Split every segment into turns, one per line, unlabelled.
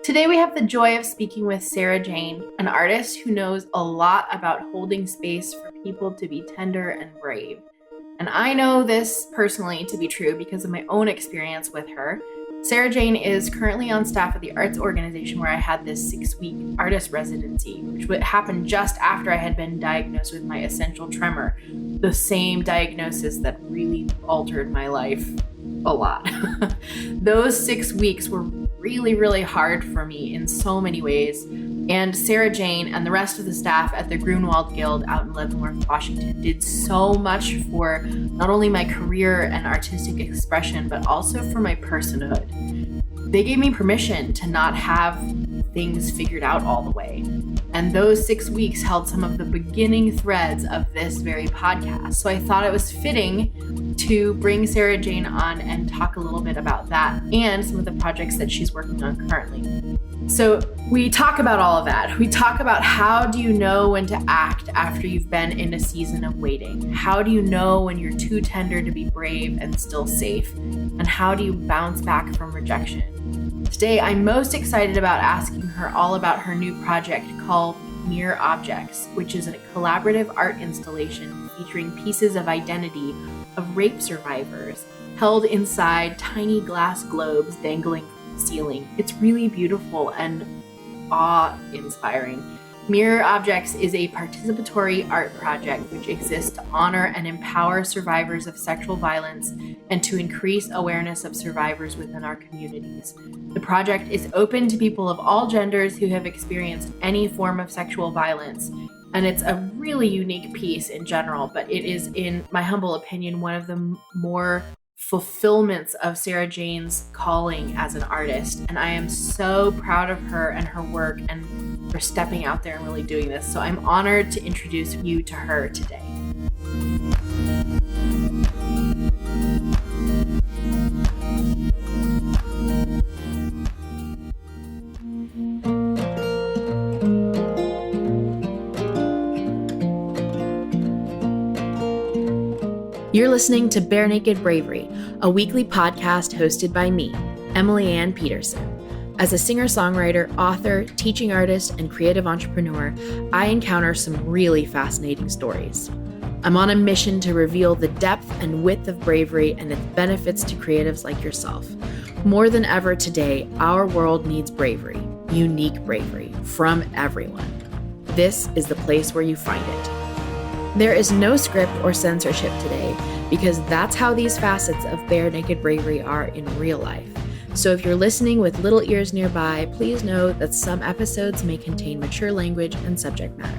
Today we have the joy of speaking with Sarah Jane, an artist who knows a lot about holding space for people to be tender and brave. And I know this personally to be true because of my own experience with her. Sarah Jane is currently on staff at the arts organization where I had this 6-week artist residency, which would happen just after I had been diagnosed with my essential tremor, the same diagnosis that really altered my life a lot. Those 6 weeks were really, really hard for me in so many ways. And Sarah Jane and the rest of the staff at the Grunewald Guild out in Leavenworth, Washington did so much for not only my career and artistic expression, but also for my personhood. They gave me permission to not have things figured out all the way. And those 6 weeks held some of the beginning threads of this very podcast. So I thought it was fitting to bring Sarah Jane on and talk a little bit about that and some of the projects that she's working on currently. So we talk about all of that. We talk about how do you know when to act after you've been in a season of waiting? How do you know when you're too tender to be brave and still safe? And how do you bounce back from rejection? Today, I'm most excited about asking her all about her new project called Mere Objects, which is a collaborative art installation featuring pieces of identity of rape survivors held inside tiny glass globes dangling from the ceiling. It's really beautiful and awe-inspiring. Mere Objects is a participatory art project which exists to honor and empower survivors of sexual violence and to increase awareness of survivors within our communities. The project is open to people of all genders who have experienced any form of sexual violence, and it's a really unique piece in general, but it is, in my humble opinion, one of the more fulfillments of Sarah Jane's calling as an artist. And I am so proud of her and her work and for stepping out there and really doing this. So I'm honored to introduce you to her today. You're listening to Bare Naked Bravery, a weekly podcast hosted by me, Emily Ann Peterson. As a singer-songwriter, author, teaching artist, and creative entrepreneur, I encounter some really fascinating stories. I'm on a mission to reveal the depth and width of bravery and its benefits to creatives like yourself. More than ever today, our world needs bravery, unique bravery, from everyone. This is the place where you find it. There is no script or censorship today because that's how these facets of bare naked bravery are in real life. So if you're listening with little ears nearby, please know that some episodes may contain mature language and subject matter.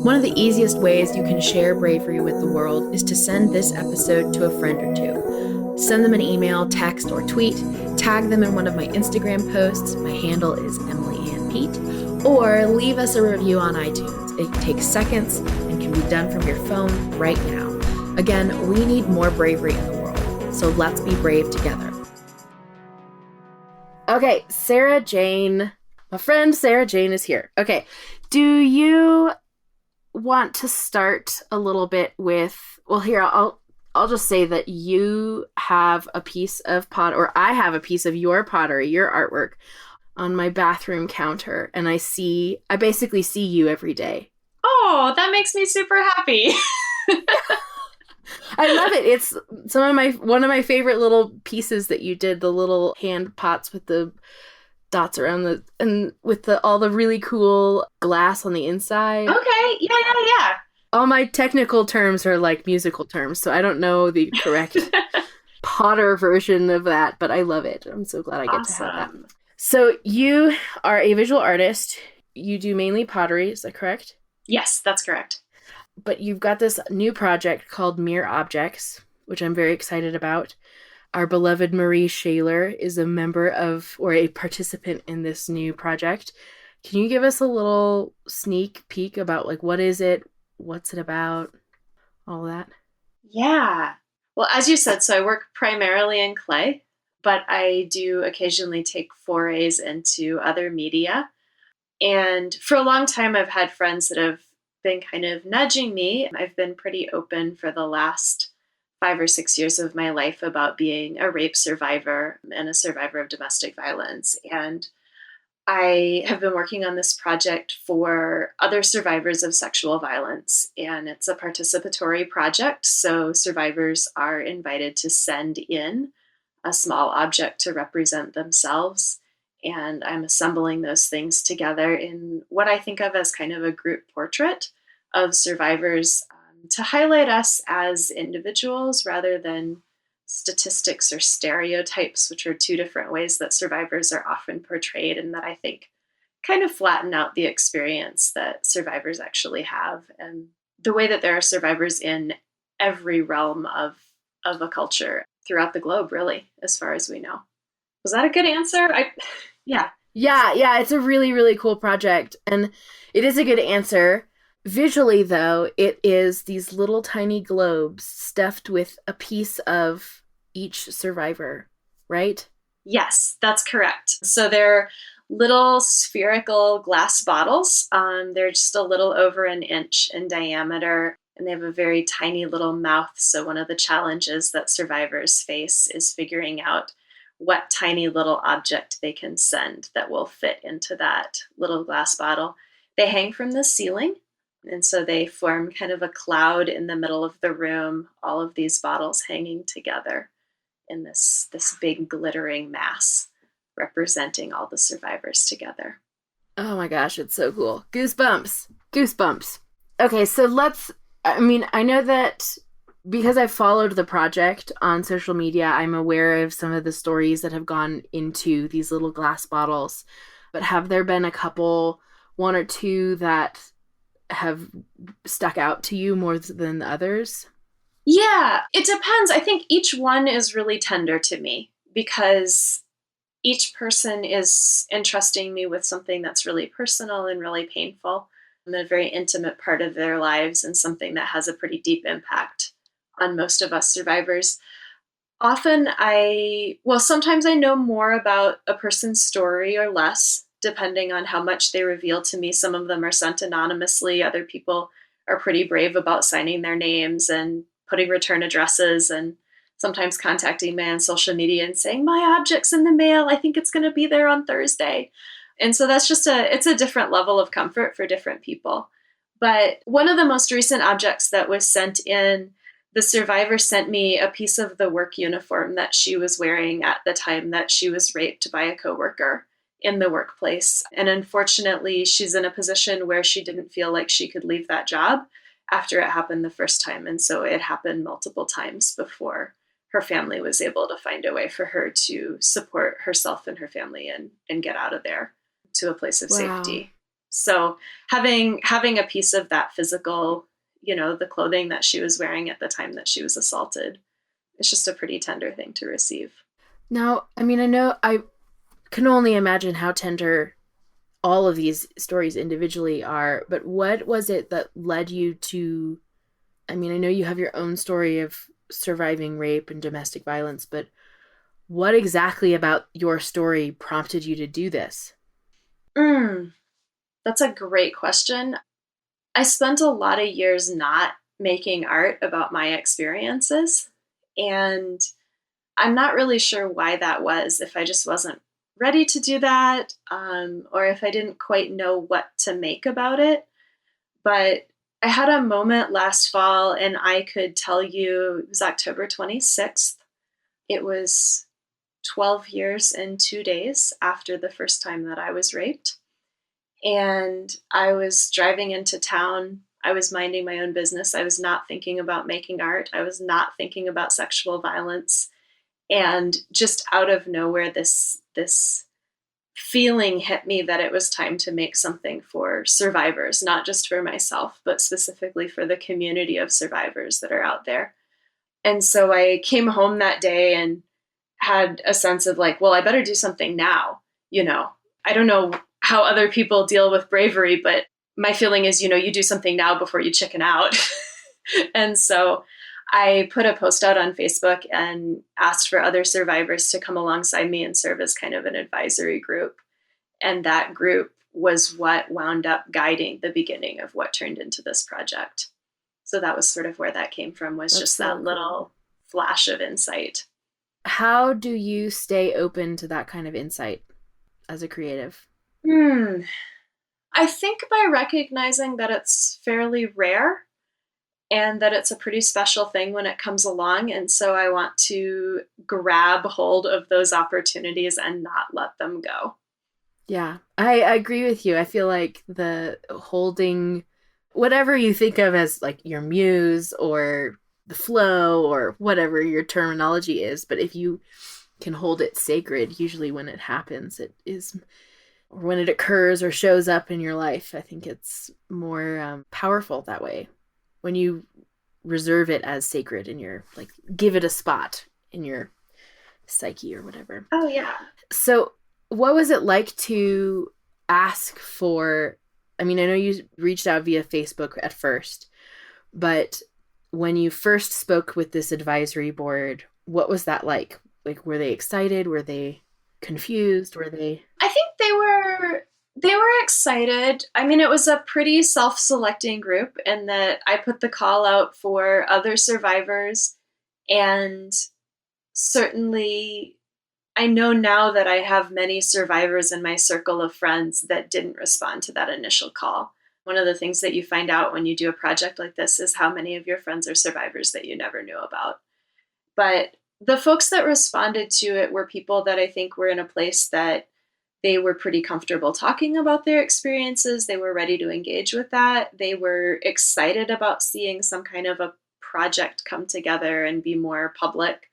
One of the easiest ways you can share bravery with the world is to send this episode to a friend or two. Send them an email, text, or tweet. Tag them in one of my Instagram posts. My handle is Emily Ann Pete. Or leave us a review on iTunes. It takes seconds and can be done from your phone right now. Again, we need more bravery in the world. So let's be brave together. Okay, Sarah Jane. My friend Sarah Jane is here. Okay, do you want to start a little bit with, well, here, I'll just say that you have a piece of or I have a piece of your pottery, your artwork on my bathroom counter, and I basically see you every day.
Oh, that makes me super happy.
I love it. It's one of my favorite little pieces that you did, the little hand pots with the dots around and with all the really cool glass on the inside.
Okay, yeah.
All my technical terms are like musical terms, so I don't know the correct Potter version of that, but I love it. I'm so glad I get to have that. So you are a visual artist. You do mainly pottery, is that correct?
Yes, that's correct.
But you've got this new project called Mere Objects, which I'm very excited about. Our beloved Marie Shaler is a member of, or a participant in this new project. Can you give us a little sneak peek about, like, what is it? What's it about? All that?
Yeah. Well, as you said, so I work primarily in clay, but I do occasionally take forays into other media. And for a long time, I've had friends that have been kind of nudging me. I've been pretty open for the last 5 or 6 years of my life about being a rape survivor and a survivor of domestic violence. And I have been working on this project for other survivors of sexual violence, and it's a participatory project. So survivors are invited to send in a small object to represent themselves. And I'm assembling those things together in what I think of as kind of a group portrait of survivors, to highlight us as individuals rather than statistics or stereotypes, which are two different ways that survivors are often portrayed, and that I think kind of flatten out the experience that survivors actually have, and the way that there are survivors in every realm of a culture throughout the globe, really, as far as we know. Was that a good answer? Yeah.
Yeah, it's a really, really cool project. And it is a good answer. Visually, though, it is these little tiny globes stuffed with a piece of each survivor, right?
Yes, that's correct. So they're little spherical glass bottles. They're just a little over an inch in diameter, and they have a very tiny little mouth. So one of the challenges that survivors face is figuring out what tiny little object they can send that will fit into that little glass bottle. They hang from the ceiling, and so they form kind of a cloud in the middle of the room, all of these bottles hanging together in this big glittering mass representing all the survivors together.
Oh my gosh, it's so cool. Goosebumps. Okay, so I know that because I followed the project on social media, I'm aware of some of the stories that have gone into these little glass bottles. But have there been one or two that have stuck out to you more than the others?
Yeah, it depends. I think each one is really tender to me because each person is entrusting me with something that's really personal and really painful, and a very intimate part of their lives, and something that has a pretty deep impact on most of us survivors. Sometimes I know more about a person's story or less, depending on how much they reveal to me. Some of them are sent anonymously. Other people are pretty brave about signing their names and putting return addresses, and sometimes contacting me on social media and saying, my object's in the mail. I think it's going to be there on Thursday. And so it's a different level of comfort for different people. But one of the most recent objects that was sent in, the survivor sent me a piece of the work uniform that she was wearing at the time that she was raped by a coworker in the workplace. And unfortunately, she's in a position where she didn't feel like she could leave that job after it happened the first time. And so it happened multiple times before her family was able to find a way for her to support herself and her family and get out of there to a place of safety. So having a piece of that physical, the clothing that she was wearing at the time that she was assaulted, it's just a pretty tender thing to receive.
Now, I know I can only imagine how tender all of these stories individually are, but what was it that led you to, I know you have your own story of surviving rape and domestic violence, but what exactly about your story prompted you to do this?
That's a great question. I spent a lot of years not making art about my experiences, and I'm not really sure why that was, if I just wasn't ready to do that, or if I didn't quite know what to make about it. But I had a moment last fall, and I could tell you it was October 26th. It was 12 years and 2 days after the first time that I was raped. And I was driving into town. I was minding my own business. I was not thinking about making art. I was not thinking about sexual violence. And just out of nowhere, this feeling hit me that it was time to make something for survivors, not just for myself, but specifically for the community of survivors that are out there. And so I came home that day and had a sense of like, well, I better do something now. I don't know how other people deal with bravery, but my feeling is, you do something now before you chicken out. And so I put a post out on Facebook and asked for other survivors to come alongside me and serve as kind of an advisory group. And that group was what wound up guiding the beginning of what turned into this project. So that was sort of where that came from, was
That's
just
so
that
cool.
little flash of insight.
How do you stay open to that kind of insight as a creative?
I think by recognizing that it's fairly rare and that it's a pretty special thing when it comes along. And so I want to grab hold of those opportunities and not let them go.
Yeah, I agree with you. I feel like the holding whatever you think of as like your muse or the flow or whatever your terminology is, but if you can hold it sacred, usually when it happens, it is, or when it occurs or shows up in your life, I think it's more powerful that way. When you reserve it as sacred in your, like, give it a spot in your psyche or whatever.
Oh, yeah.
So, what was it like to ask for? I mean, I know you reached out via Facebook at first, but when you first spoke with this advisory board, what was that like? Like, were they excited? Were they confused? Were they?
I think they were excited. I mean, it was a pretty self-selecting group in that I put the call out for other survivors, and certainly I know now that I have many survivors in my circle of friends that didn't respond to that initial call. One of the things that you find out when you do a project like this is how many of your friends are survivors that you never knew about. But the folks that responded to it were people that I think were in a place that they were pretty comfortable talking about their experiences. They were ready to engage with that. They were excited about seeing some kind of a project come together and be more public.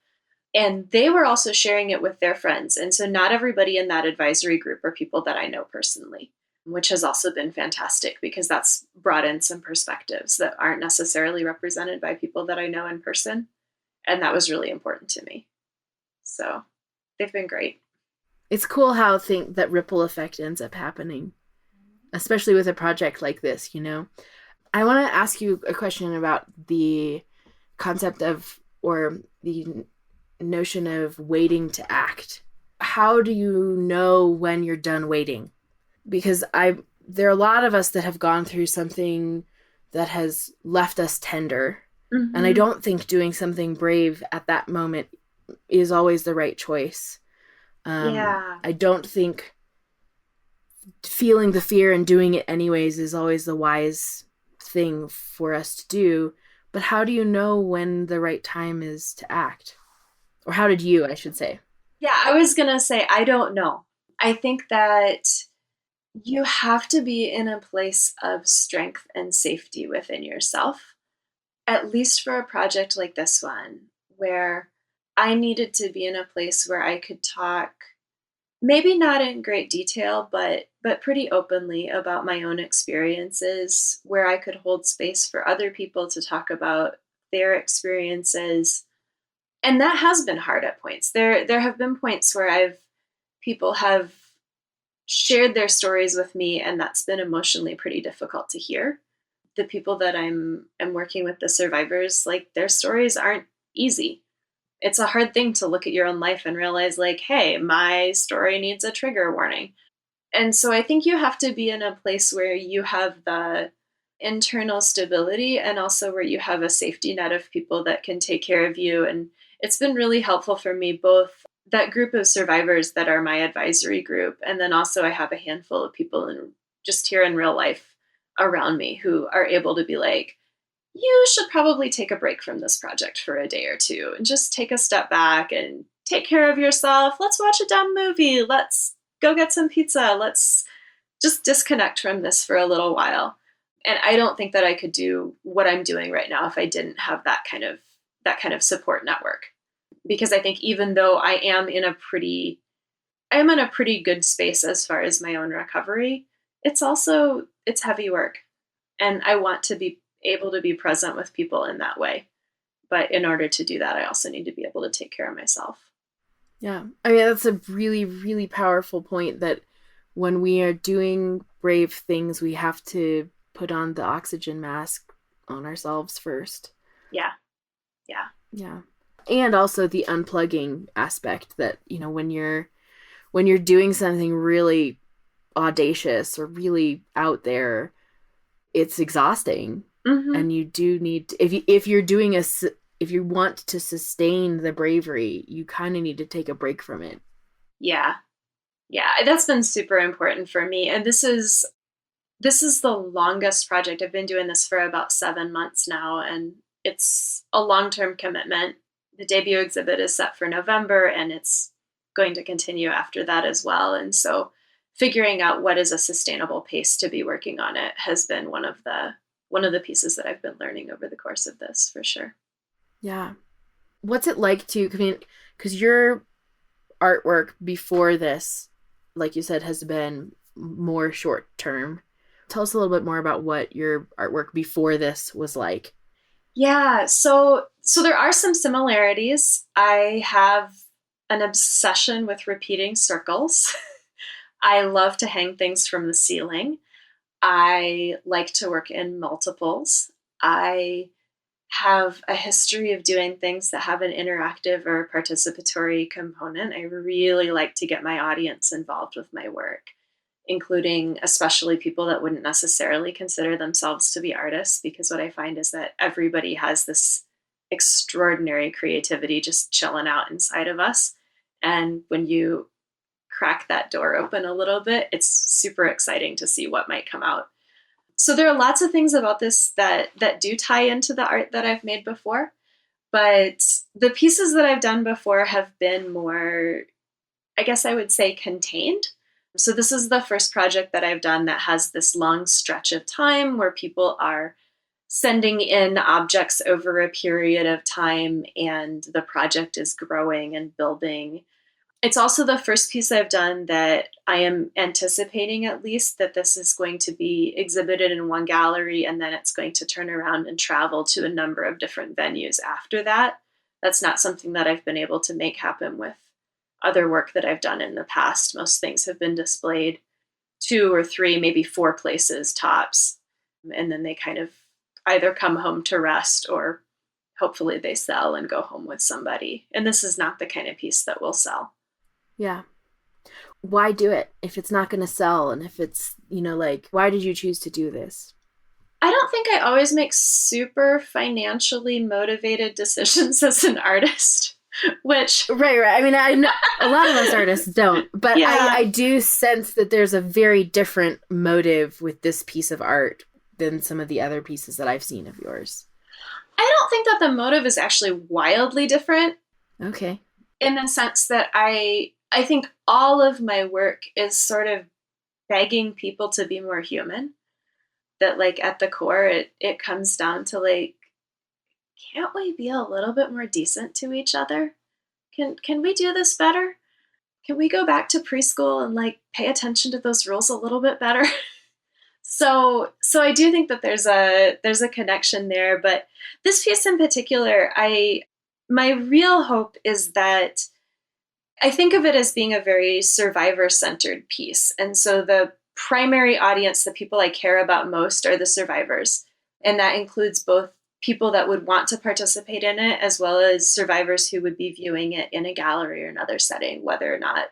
And they were also sharing it with their friends. And so not everybody in that advisory group are people that I know personally, which has also been fantastic because that's brought in some perspectives that aren't necessarily represented by people that I know in person. And that was really important to me. So they've been great.
It's cool how that ripple effect ends up happening, especially with a project like this, you know? I want to ask you a question about the concept of, or the notion of waiting to act. How do you know when you're done waiting? Because there are a lot of us that have gone through something that has left us tender. Mm-hmm. And I don't think doing something brave at that moment is always the right choice. I don't think feeling the fear and doing it anyways is always the wise thing for us to do. But how do you know when the right time is to act? Or how did you, I should say?
Yeah, I was going to say, I don't know. I think that you have to be in a place of strength and safety within yourself, at least for a project like this one, where I needed to be in a place where I could talk, maybe not in great detail, but pretty openly about my own experiences, where I could hold space for other people to talk about their experiences. And that has been hard at points. There have been points where people have shared their stories with me, and that's been emotionally pretty difficult to hear. The people that I'm working with, the survivors, like, their stories aren't easy. It's a hard thing to look at your own life and realize, like, hey, my story needs a trigger warning. And so I think you have to be in a place where you have the internal stability and also where you have a safety net of people that can take care of you. And it's been really helpful for me, both that group of survivors that are my advisory group, and then also I have a handful of people just here in real life around me who are able to be like, you should probably take a break from this project for a day or two and just take a step back and take care of yourself. Let's watch a dumb movie. Let's go get some pizza. Let's just disconnect from this for a little while. And I don't think that I could do what I'm doing right now if I didn't have that kind of support network. Because I think even though I am in a pretty good space as far as my own recovery, it's heavy work. And I want to be able to be present with people in that way. But in order to do that, I also need to be able to take care of myself.
Yeah. I mean, that's a really, really powerful point, that when we are doing brave things, we have to put on the oxygen mask on ourselves first.
Yeah.
And also the unplugging aspect, that, you know, when you're doing something really audacious or really out there, it's exhausting.
Mm-hmm.
And you do need to, if you want to sustain the bravery, you kind of need to take a break from it.
Yeah. Yeah, that's been super important for me. And this is the longest project. I've been doing this for about 7 months now, and it's a long-term commitment. The debut exhibit is set for November, and it's going to continue after that as well. And so figuring out what is a sustainable pace to be working on it has been one of the pieces that I've been learning over the course of this, for sure.
Yeah. What's it like to, I mean, because your artwork before this, like you said, has been more short term. Tell us a little bit more about what your artwork before this was like.
Yeah, so there are some similarities. I have an obsession with repeating circles. I love to hang things from the ceiling. I like to work in multiples. I have a history of doing things that have an interactive or participatory component. I really like to get my audience involved with my work, including especially people that wouldn't necessarily consider themselves to be artists, because what I find is that everybody has this extraordinary creativity just chilling out inside of us. And when you crack that door open a little bit, it's super exciting to see what might come out. So there are lots of things about this that do tie into the art that I've made before, but the pieces that I've done before have been more, I guess I would say, contained. So this is the first project that I've done that has this long stretch of time where people are sending in objects over a period of time, and the project is growing and building. It's also the first piece I've done that I am anticipating, at least, that this is going to be exhibited in one gallery and then it's going to turn around and travel to a number of different venues after that. That's not something that I've been able to make happen with other work that I've done in the past. Most things have been displayed 2 or 3, maybe 4 places tops. And then they kind of either come home to rest, or hopefully they sell and go home with somebody. And this is not the kind of piece that will sell.
Yeah. Why do it if it's not going to sell? And if it's, like, why did you choose to do this?
I don't think I always make super financially motivated decisions as an artist, which...
Right. I mean, I know a lot of us artists don't, but
Yeah.
I do sense that there's a very different motive with this piece of art than some of the other pieces that I've seen of yours.
I don't think that the motive is actually wildly different.
Okay.
In the sense that I think all of my work is sort of begging people to be more human. That, like, at the core, it comes down to, like, can't we be a little bit more decent to each other? Can we do this better? Can we go back to preschool and, like, pay attention to those rules a little bit better? So I do think that there's a connection there. But this piece in particular, my real hope is that I think of it as being a very survivor-centered piece. And so the primary audience, the people I care about most, are the survivors. And that includes both people that would want to participate in it, as well as survivors who would be viewing it in a gallery or another setting, whether or not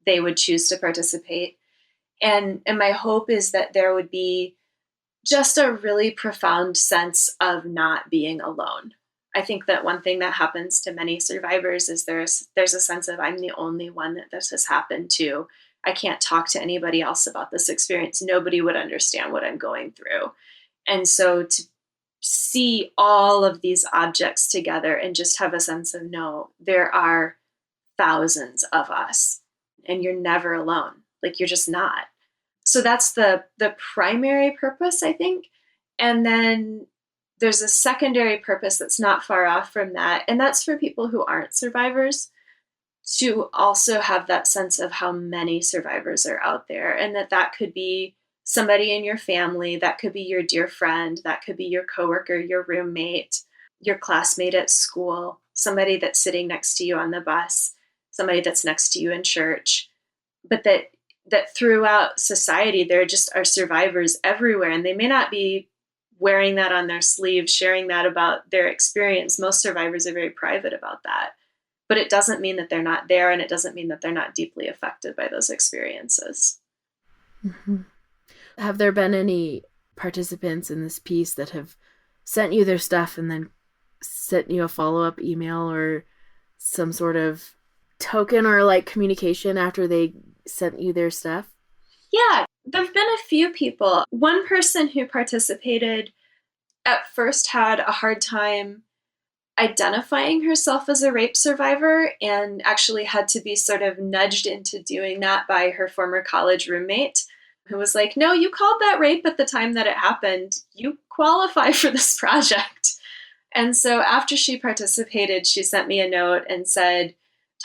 they would choose to participate. And my hope is that there would be just a really profound sense of not being alone. I think that one thing that happens to many survivors is there's a sense of, I'm the only one that this has happened to. I can't talk to anybody else about this experience. Nobody would understand what I'm going through. And so to see all of these objects together and just have a sense of, no, there are thousands of us and you're never alone. Like, you're just not. So that's the primary purpose, I think. And then there's a secondary purpose that's not far off from that. And that's for people who aren't survivors to also have that sense of how many survivors are out there. And that could be somebody in your family, that could be your dear friend, that could be your coworker, your roommate, your classmate at school, somebody that's sitting next to you on the bus, somebody that's next to you in church. But that throughout society, there just are survivors everywhere. And they may not be wearing that on their sleeve, sharing that about their experience. Most survivors are very private about that. But it doesn't mean that they're not there, and it doesn't mean that they're not deeply affected by those experiences.
Mm-hmm. Have there been any participants in this piece that have sent you their stuff and then sent you a follow-up email or some sort of token or like communication after they sent you their stuff?
Yeah, there have been a few people. One person who participated at first had a hard time identifying herself as a rape survivor and actually had to be sort of nudged into doing that by her former college roommate, who was like, "No, you called that rape at the time that it happened. You qualify for this project." And so after she participated, she sent me a note and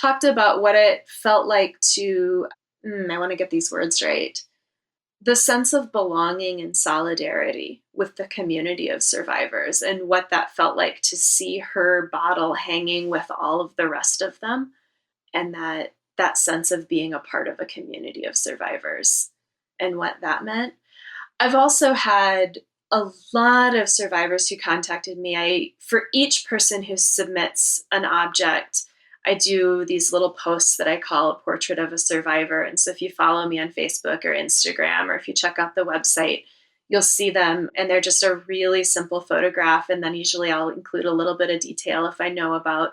talked about what it felt like to, I want to get these words right, the sense of belonging and solidarity with the community of survivors and what that felt like to see her bottle hanging with all of the rest of them, and that sense of being a part of a community of survivors and what that meant. I've also had a lot of survivors who contacted me. For each person who submits an object, I do these little posts that I call a portrait of a survivor. And so if you follow me on Facebook or Instagram, or if you check out the website, you'll see them. And they're just a really simple photograph. And then usually I'll include a little bit of detail if I know about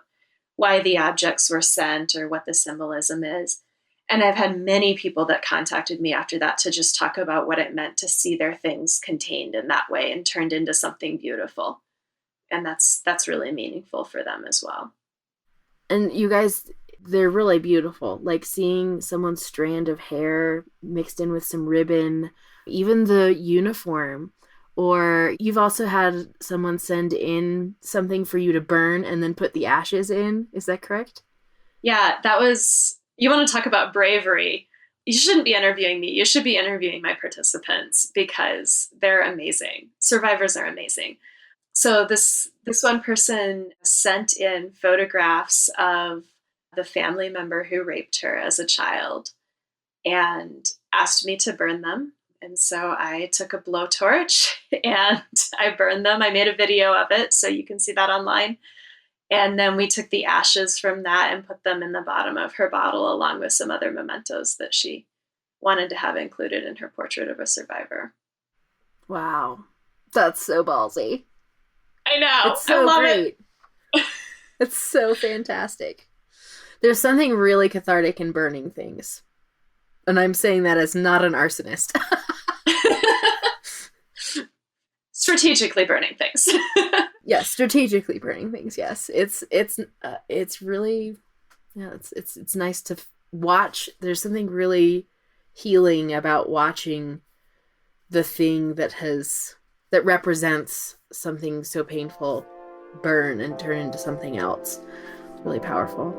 why the objects were sent or what the symbolism is. And I've had many people that contacted me after that to just talk about what it meant to see their things contained in that way and turned into something beautiful. And that's really meaningful for them as well.
And you guys, they're really beautiful. Like seeing someone's strand of hair mixed in with some ribbon, even the uniform. Or you've also had someone send in something for you to burn and then put the ashes in. Is that correct?
Yeah, you want to talk about bravery. You shouldn't be interviewing me. You should be interviewing my participants because they're amazing. Survivors are amazing. So this one person sent in photographs of the family member who raped her as a child and asked me to burn them. And so I took a blowtorch and I burned them. I made a video of it, so you can see that online. And then we took the ashes from that and put them in the bottom of her bottle, along with some other mementos that she wanted to have included in her portrait of a survivor.
Wow. That's so ballsy.
I know.
It's so
I love
great.
it.
It's so fantastic. There's something really cathartic in burning things. And I'm saying that as not an arsonist.
Strategically burning things.
Yes, strategically burning things. Yes, it's really, yeah, it's nice to watch. There's something really healing about watching the thing that represents something so painful burn and turn into something else. It's really powerful.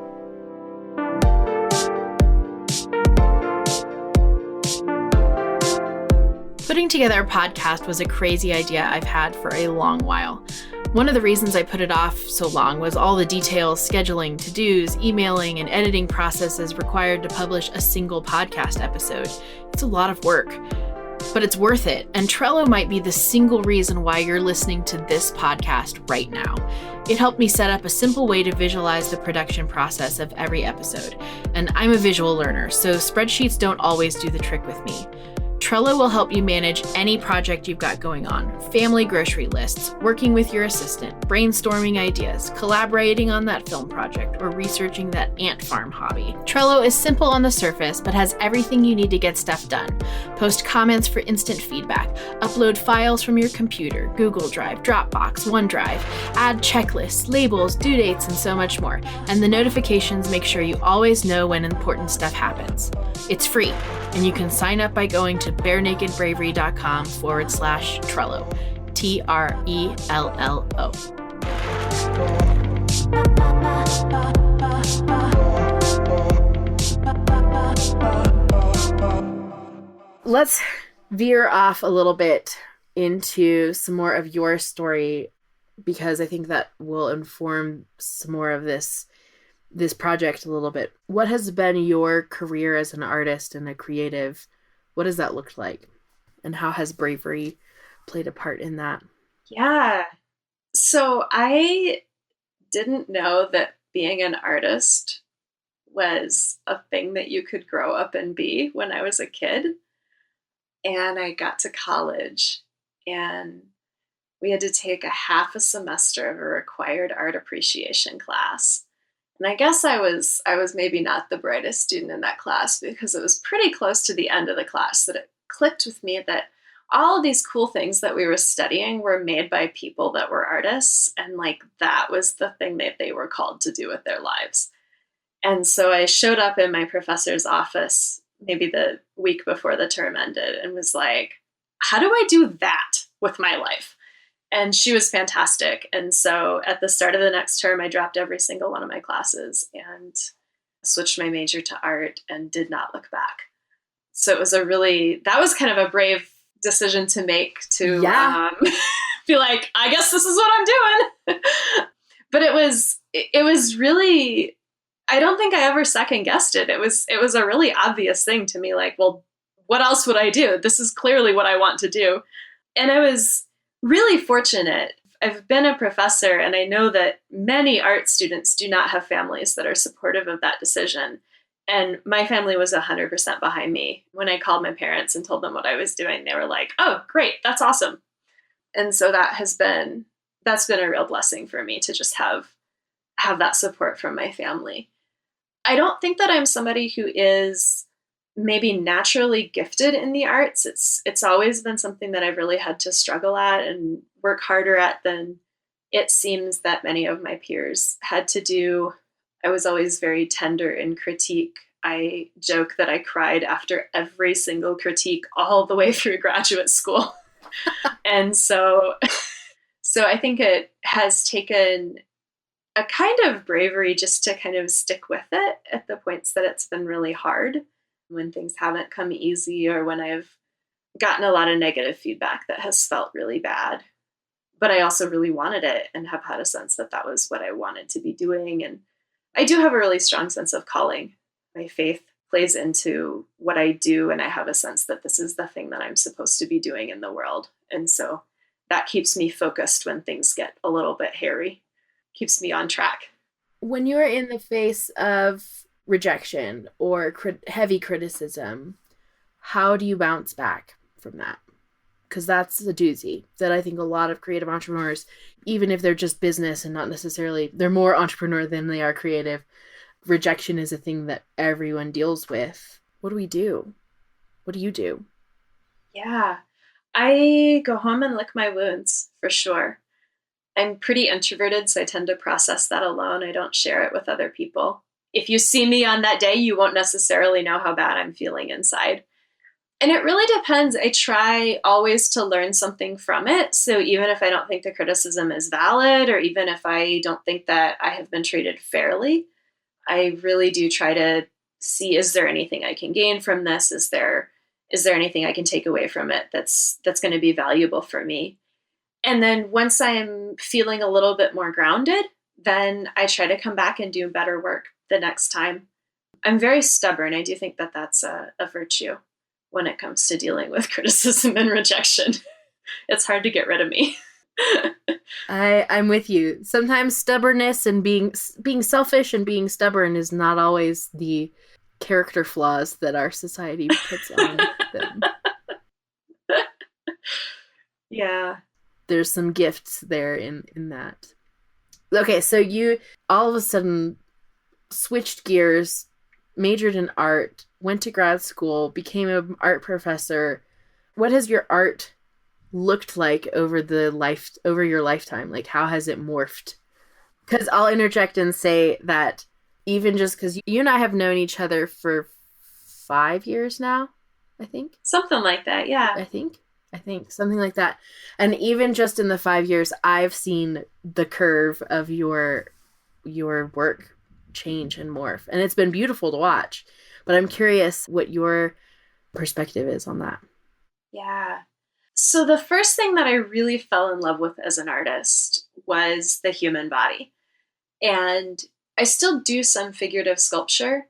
Putting together a podcast was a crazy idea I've had for a long while. One of the reasons I put it off so long was all the details, scheduling, to-dos, emailing, and editing processes required to publish a single podcast episode. It's a lot of work, but it's worth it. And Trello might be the single reason why you're listening to this podcast right now. It helped me set up a simple way to visualize the production process of every episode. And I'm a visual learner, so spreadsheets don't always do the trick with me. Trello will help you manage any project you've got going on. Family grocery lists, working with your assistant, brainstorming ideas, collaborating on that film project, or researching that ant farm hobby. Trello is simple on the surface, but has everything you need to get stuff done. Post comments for instant feedback, upload files from your computer, Google Drive, Dropbox, OneDrive, add checklists, labels, due dates, and so much more. And the notifications make sure you always know when important stuff happens. It's free, and you can sign up by going to barenakedbravery.com/Trello. TRELLO. Let's veer off a little bit into some more of your story, because I think that will inform some more of this project a little bit. What has been your career as an artist and a creative? What has that looked like? And how has bravery played a part in that?
Yeah. So I didn't know that being an artist was a thing that you could grow up and be when I was a kid. And I got to college, and we had to take a half a semester of a required art appreciation class. And I guess I was maybe not the brightest student in that class, because it was pretty close to the end of the class that it clicked with me that all of these cool things that we were studying were made by people that were artists, and like that was the thing that they were called to do with their lives. And so I showed up in my professor's office maybe the week before the term ended and was like, how do I do that with my life? And she was fantastic. And so at the start of the next term, I dropped every single one of my classes and switched my major to art and did not look back. So it was that was kind of a brave decision to make, to be like, I guess this is what I'm doing. But it was really, I don't think I ever second guessed it. It was a really obvious thing to me. Like, well, what else would I do? This is clearly what I want to do. And I was really fortunate. I've been a professor, and I know that many art students do not have families that are supportive of that decision. And my family was 100% behind me. When I called my parents and told them what I was doing, they were like, oh, great, that's awesome. And so that's been a real blessing for me to just have that support from my family. I don't think that I'm somebody who is maybe naturally gifted in the arts. It's always been something that I've really had to struggle at and work harder at than it seems that many of my peers had to do. I was always very tender in critique. I joke that I cried after every single critique all the way through graduate school. And so I think it has taken a kind of bravery just to kind of stick with it at the points that it's been really hard, when things haven't come easy, or when I've gotten a lot of negative feedback that has felt really bad. But I also really wanted it and have had a sense that that was what I wanted to be doing. And I do have a really strong sense of calling. My faith plays into what I do, and I have a sense that this is the thing that I'm supposed to be doing in the world. And so that keeps me focused when things get a little bit hairy, keeps me on track.
When you're in the face of rejection or heavy criticism, how do you bounce back from that? Because that's a doozy that I think a lot of creative entrepreneurs, even if they're just business and not necessarily, they're more entrepreneur than they are creative. Rejection is a thing that everyone deals with. What do we do? What do you do?
Yeah, I go home and lick my wounds for sure. I'm pretty introverted, so I tend to process that alone. I don't share it with other people. If you see me on that day, you won't necessarily know how bad I'm feeling inside. And it really depends. I try always to learn something from it. So even if I don't think the criticism is valid, or even if I don't think that I have been treated fairly, I really do try to see, is there anything I can gain from this? Is there anything I can take away from it that's going to be valuable for me? And then once I'm feeling a little bit more grounded, then I try to come back and do better work the next time. I'm very stubborn. I do think that that's a virtue when it comes to dealing with criticism and rejection. It's hard to get rid of me.
I'm with you. Sometimes stubbornness and being selfish and being stubborn is not always the character flaws that our society puts on them.
Yeah.
There's some gifts there in that. Okay, so you all of a sudden switched gears, majored in art, went to grad school, became an art professor. What has your art looked like over your lifetime? Like, how has it morphed? Because I'll interject and say that even just because you and I have known each other for 5 years now, I think.
Something like that, yeah.
I think something like that. And even just in the 5 years, I've seen the curve of your work change and morph. And it's been beautiful to watch. But I'm curious what your perspective is on that.
Yeah. So the first thing that I really fell in love with as an artist was the human body. And I still do some figurative sculpture,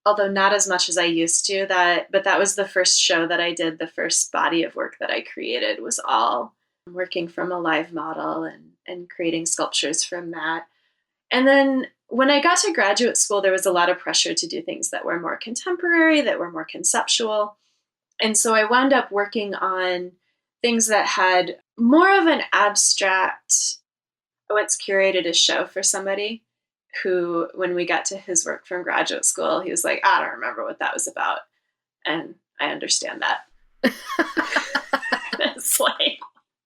although not as much as I used to. But that was the first show that I did. The first body of work that I created was all working from a live model and creating sculptures from that. And then when I got to graduate school, there was a lot of pressure to do things that were more contemporary, that were more conceptual. And so I wound up working on things that had more of an abstract. I once curated a show for somebody who, when we got to his work from graduate school, he was like, I don't remember what that was about. And I understand that. It's like,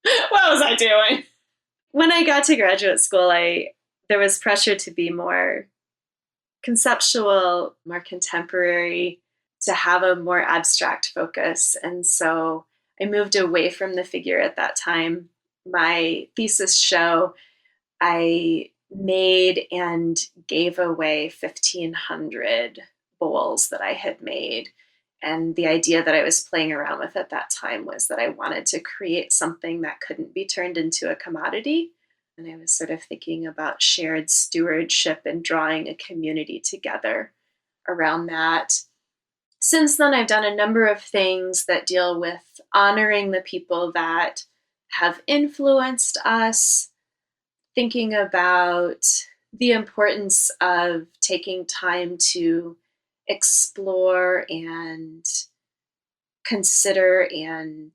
what was I doing? When I got to graduate school, there was pressure to be more conceptual, more contemporary, to have a more abstract focus. And so I moved away from the figure at that time. My thesis show, I made and gave away 1,500 bowls that I had made. And the idea that I was playing around with at that time was that I wanted to create something that couldn't be turned into a commodity. And I was sort of thinking about shared stewardship and drawing a community together around that. Since then, I've done a number of things that deal with honoring the people that have influenced us, thinking about the importance of taking time to explore and consider and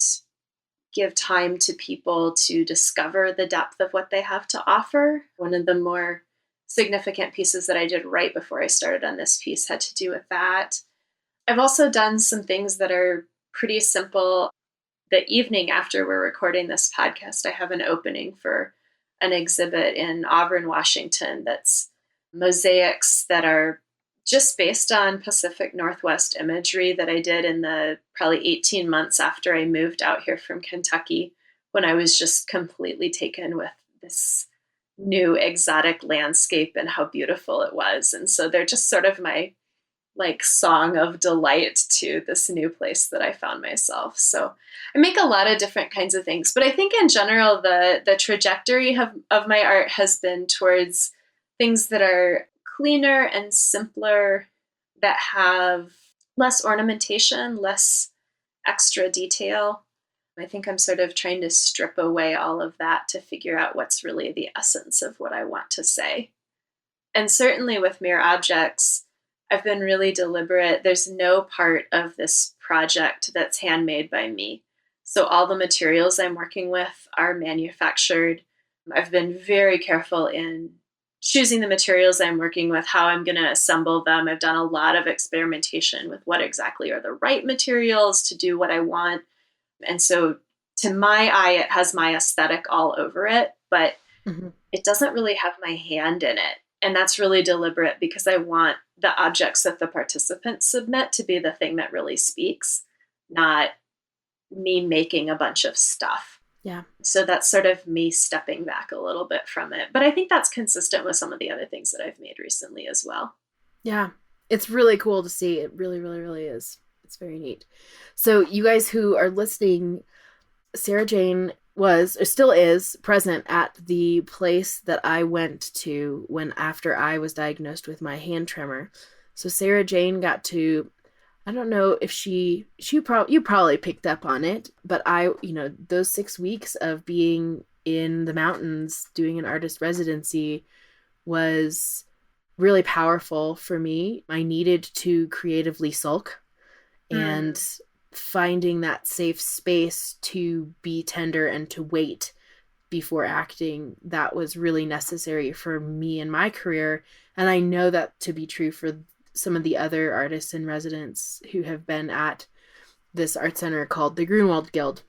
give time to people to discover the depth of what they have to offer. One of the more significant pieces that I did right before I started on this piece had to do with that. I've also done some things that are pretty simple. The evening after we're recording this podcast, I have an opening for an exhibit in Auburn, Washington, that's mosaics that are just based on Pacific Northwest imagery that I did in the probably 18 months after I moved out here from Kentucky, when I was just completely taken with this new exotic landscape and how beautiful it was. And so they're just sort of my like song of delight to this new place that I found myself. So I make a lot of different kinds of things, but I think in general, the trajectory of my art has been towards things that are cleaner and simpler, that have less ornamentation, less extra detail. I think I'm sort of trying to strip away all of that to figure out what's really the essence of what I want to say. And certainly with mere objects, I've been really deliberate. There's no part of this project that's handmade by me. So all the materials I'm working with are manufactured. I've been very careful in choosing the materials I'm working with, how I'm going to assemble them. I've done a lot of experimentation with what exactly are the right materials to do what I want. And so to my eye, it has my aesthetic all over it, but it doesn't really have my hand in it. And that's really deliberate because I want the objects that the participants submit to be the thing that really speaks, not me making a bunch of stuff.
Yeah.
So that's sort of me stepping back a little bit from it. But I think that's consistent with some of the other things that I've made recently as well.
Yeah. It's really cool to see. It really, really, really is. It's very neat. So you guys who are listening, Sarah Jane was, or still is, present at the place that I went to when after I was diagnosed with my hand tremor. So Sarah Jane got to, I don't know if you probably picked up on it, but those 6 weeks of being in the mountains doing an artist residency was really powerful for me. I needed to creatively sulk, and finding that safe space to be tender and to wait before acting, that was really necessary for me in my career. And I know that to be true for some of the other artists and residents who have been at this art center called the Grunewald Guild.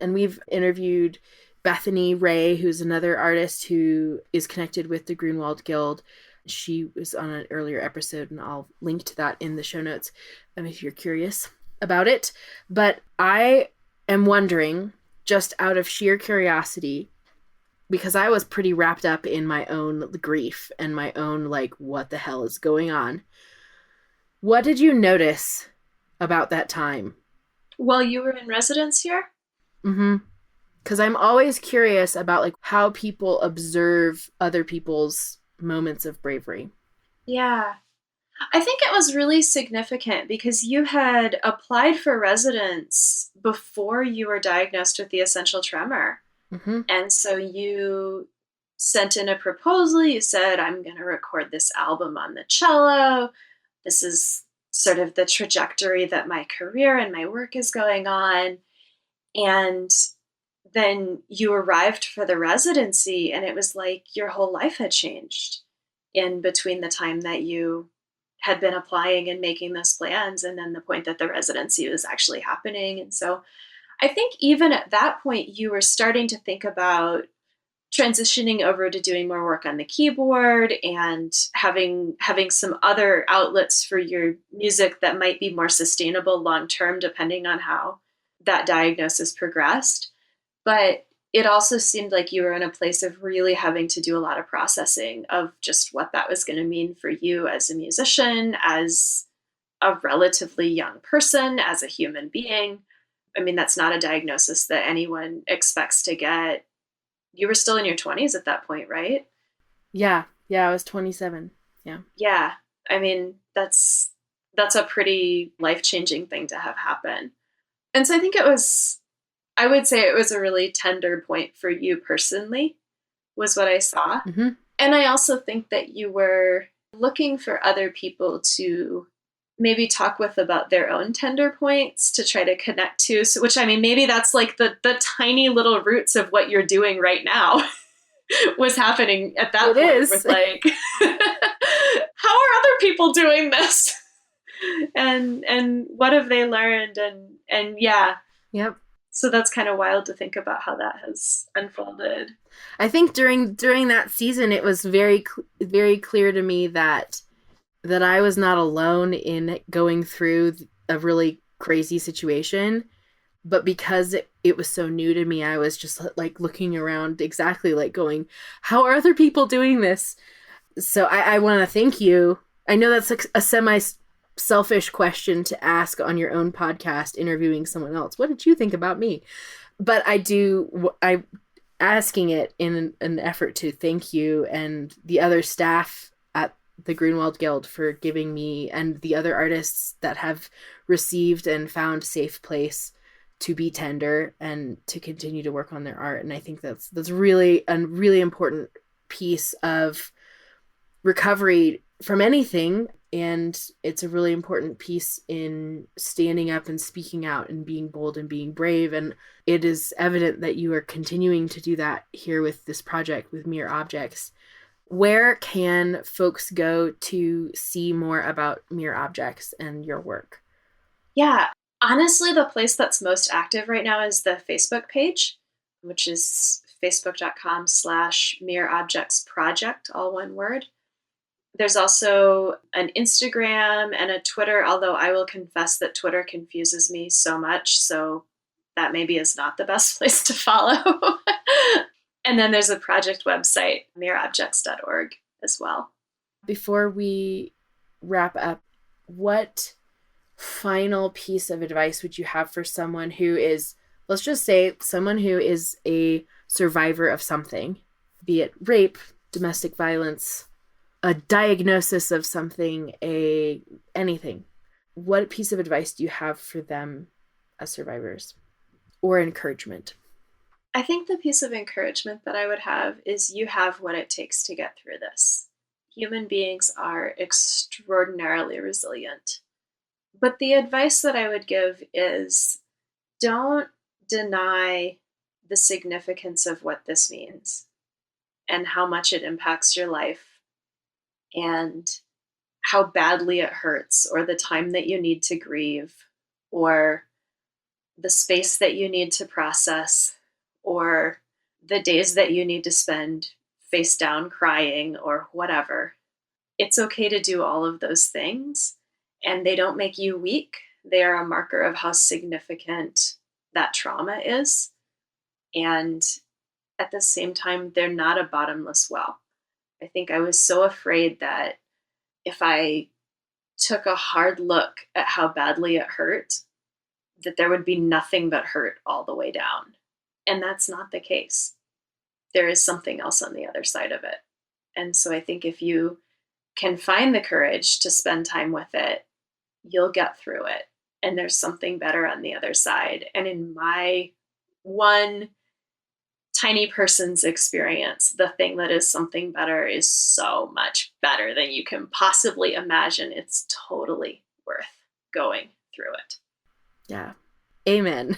And we've interviewed Bethany Ray, who's another artist who is connected with the Grunewald Guild. She was on an earlier episode, and I'll link to that in the show notes if you're curious about it. But I am wondering, just out of sheer curiosity, because I was pretty wrapped up in my own grief and my own, what the hell is going on? What did you notice about that time?
While you were in residence here?
Because I'm always curious about how people observe other people's moments of bravery.
Yeah. I think it was really significant because you had applied for residence before you were diagnosed with the essential tremor. And so you sent in a proposal. You said, I'm going to record this album on the cello. This is sort of the trajectory that my career and my work is going on. And then you arrived for the residency, and it was like your whole life had changed in between the time that you had been applying and making those plans and then the point that the residency was actually happening. And so I think even at that point, you were starting to think about transitioning over to doing more work on the keyboard and having some other outlets for your music that might be more sustainable long term, depending on how that diagnosis progressed. But it also seemed like you were in a place of really having to do a lot of processing of just what that was going to mean for you as a musician, as a relatively young person, as a human being. I mean, that's not a diagnosis that anyone expects to get. You were still in your 20s at that point, right?
Yeah. Yeah, I was 27. Yeah.
Yeah. I mean, that's a pretty life-changing thing to have happen. And so I would say it was a really tender point for you personally, was what I saw.
Mm-hmm.
And I also think that you were looking for other people to maybe talk with about their own tender points to try to connect to. So, which, I mean, maybe that's like the tiny little roots of what you're doing right now was happening at that point.
Is.
With like, how are other people doing this? And what have they learned? And yeah.
Yep.
So that's kind of wild to think about how that has unfolded.
I think during that season, it was very clear to me that I was not alone in going through a really crazy situation, but because it was so new to me, I was just like looking around, exactly like going, how are other people doing this? So I want to thank you. I know that's like a semi-selfish question to ask on your own podcast, interviewing someone else. What did you think about me? But I asking it in an effort to thank you and the other staff at the Grunewald Guild for giving me, and the other artists that have received and found safe place to be tender and to continue to work on their art. And I think that's really a really important piece of recovery from anything. And it's a really important piece in standing up and speaking out and being bold and being brave. And it is evident that you are continuing to do that here with this project with Mere Objects. Where can folks go to see more about Mere Objects and your work?
Yeah, honestly, the place that's most active right now is the Facebook page, which is facebook.com/Mere Objects Project, all one word. There's also an Instagram and a Twitter, although I will confess that Twitter confuses me so much, so that maybe is not the best place to follow. And then there's a project website, mereobjects.org, as well.
Before we wrap up, what final piece of advice would you have for someone who is, let's just say, someone who is a survivor of something, be it rape, domestic violence, a diagnosis of something, anything? What piece of advice do you have for them as survivors, or encouragement?
I think the piece of encouragement that I would have is you have what it takes to get through this. Human beings are extraordinarily resilient. But the advice that I would give is don't deny the significance of what this means and how much it impacts your life and how badly it hurts, or the time that you need to grieve, or the space that you need to process, or the days that you need to spend face down crying, or whatever. It's okay to do all of those things, and they don't make you weak. They are a marker of how significant that trauma is. And at the same time, they're not a bottomless well. I think I was so afraid that if I took a hard look at how badly it hurt, that there would be nothing but hurt all the way down. And that's not the case. There is something else on the other side of it. And so I think if you can find the courage to spend time with it, you'll get through it. And there's something better on the other side. And in my one tiny person's experience, the thing that is something better is so much better than you can possibly imagine. It's totally worth going through it.
Yeah. Amen.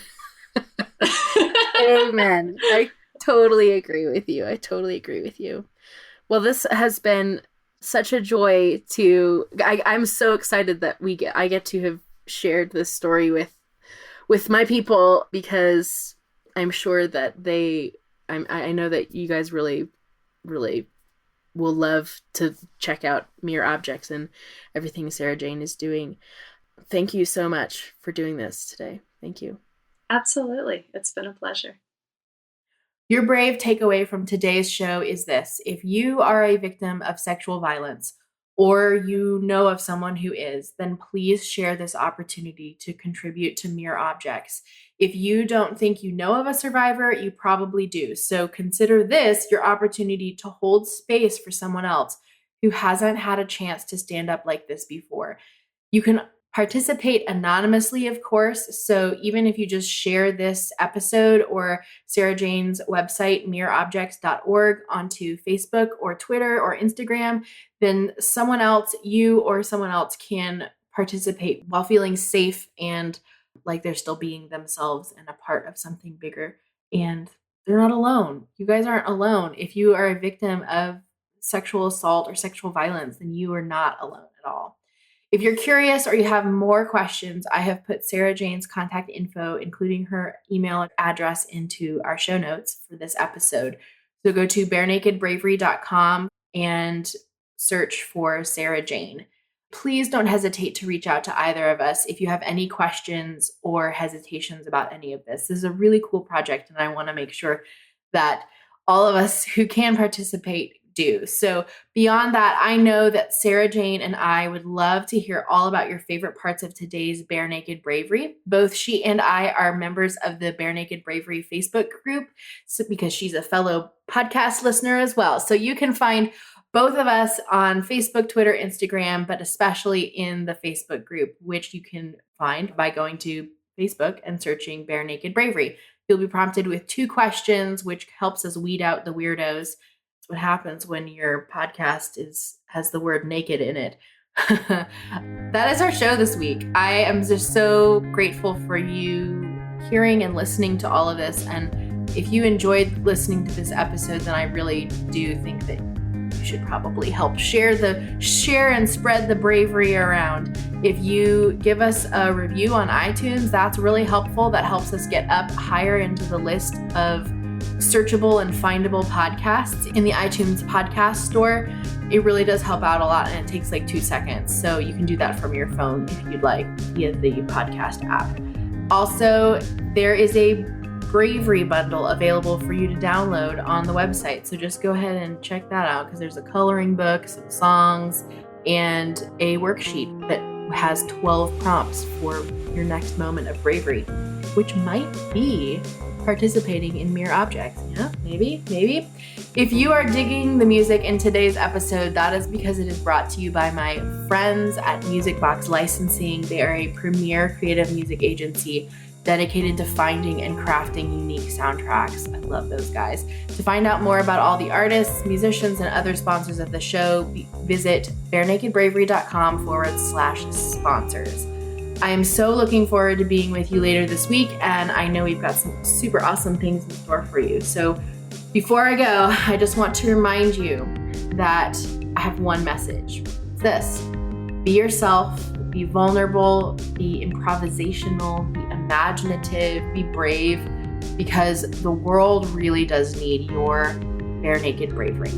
Amen. I totally agree with you. Well, this has been such a joy I'm so excited that I get to have shared this story with my people, because I'm sure that I know that you guys really, really will love to check out Mere Objects and everything Sarah Jane is doing. Thank you so much for doing this today. Thank you.
Absolutely. It's been a pleasure.
Your brave takeaway from today's show is this: if you are a victim of sexual violence, or you know of someone who is, then please share this opportunity to contribute to Mere Objects. If you don't think you know of a survivor, you probably do. So consider this your opportunity to hold space for someone else who hasn't had a chance to stand up like this before. You can participate anonymously, of course. So even if you just share this episode or Sarah Jane's website, mereobjects.org, onto Facebook or Twitter or Instagram, then you or someone else can participate while feeling safe and like they're still being themselves and a part of something bigger. And they're not alone. You guys aren't alone. If you are a victim of sexual assault or sexual violence, then you are not alone at all. If you're curious or you have more questions, I have put Sarah Jane's contact info, including her email address, into our show notes for this episode. So go to barenakedbravery.com and search for Sarah Jane. Please don't hesitate to reach out to either of us if you have any questions or hesitations about any of this. This is a really cool project, and I want to make sure that all of us who can participate do. So beyond that, I know that Sarah Jane and I would love to hear all about your favorite parts of today's Bare Naked Bravery. Both she and I are members of the Bare Naked Bravery Facebook group, because she's a fellow podcast listener as well. So you can find both of us on Facebook, Twitter, Instagram, but especially in the Facebook group, which you can find by going to Facebook and searching Bare Naked Bravery. You'll be prompted with 2 questions, which helps us weed out the weirdos. That's what happens when your podcast has the word naked in it. That is our show this week. I am just so grateful for you hearing and listening to all of this. And if you enjoyed listening to this episode, then I really do think that you should probably help share and spread the bravery around. If you give us a review on iTunes, that's really helpful. That helps us get up higher into the list of searchable and findable podcasts in the iTunes podcast store. It really does help out a lot, and it takes like 2 seconds. So you can do that from your phone if you'd like, via the podcast app. Also, there is a bravery bundle available for you to download on the website. So just go ahead and check that out, because there's a coloring book, some songs, and a worksheet that has 12 prompts for your next moment of bravery, which might be participating in Mere Objects. Yeah, maybe. If you are digging the music in today's episode, that is because it is brought to you by my friends at Music Box Licensing. They are a premier creative music agency dedicated to finding and crafting unique soundtracks. I love those guys. To find out more about all the artists, musicians, and other sponsors of the show, visit barenakedbravery.com/sponsors. I am so looking forward to being with you later this week, and I know we've got some super awesome things in store for you. So before I go, I just want to remind you that I have one message. It's this: be yourself, be vulnerable, be improvisational, be imaginative, be brave, because the world really does need your bare naked bravery.